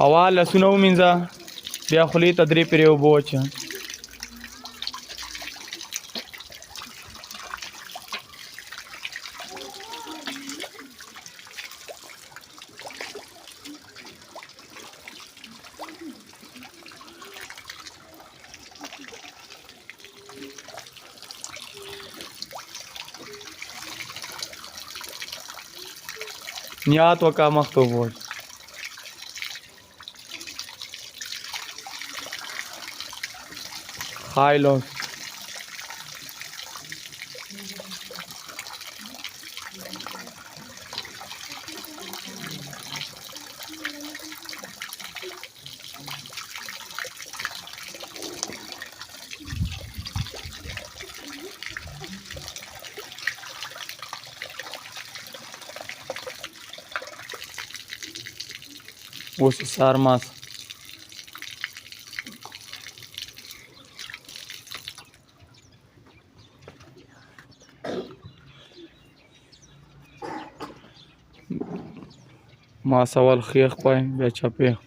اول لاسونه ومینځه بیا خولې ته 3 پیرې اوبه واچوه. نیات وکړه مخ ته اوبه واچوه. ښایي لوس اوس یې سار ماسه. ماسول ښیښ پای بیا چپې